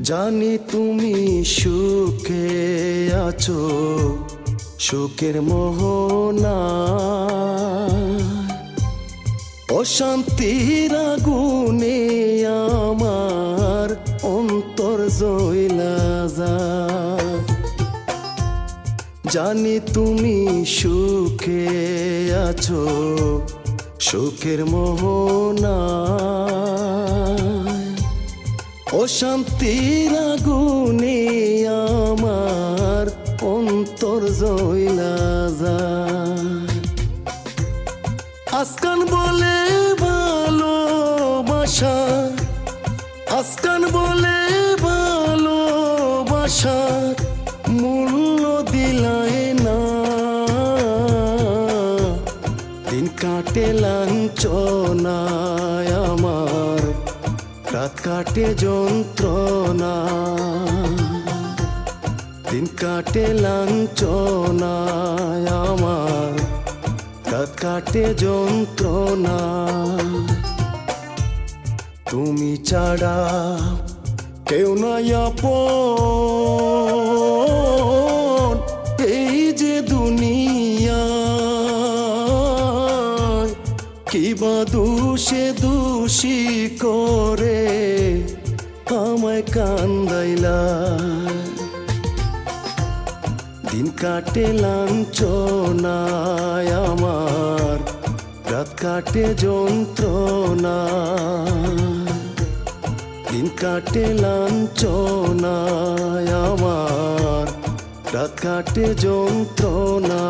জানি তুমি সুখে আছো, সুখের মোহনা অশান্তির আগুনে আমার অন্তর জ্বলা যায়। জানি তুমি সুখে আছো, সুখের মোহনা অশান্তির আগুনে আমার অন্তর জ্বলা যায়। আজকাল বলে ভালোবাসা, আজকাল বলে ভালোবাসার মূল্য দিলায় না। দিন কাটে লাঞ্ছনায় আমার, রাত কাটে যন্ত্রণা। দিন কাটে লাঞ্ছনায় আমার, রাত কাটে যন্ত্রণা। তুমি ছাড়া কেউ নাই আপন এই যে দুনিয়া। কিবা দোষে দোষী করে আমায় কান্দাইলা। দিন কাটে লাঞ্ছনায় আমার, রাত কাটে যন্ত্রণা। দিন কাটে লাঞ্ছনায় আমার, রাত কাটে যন্ত্রণা।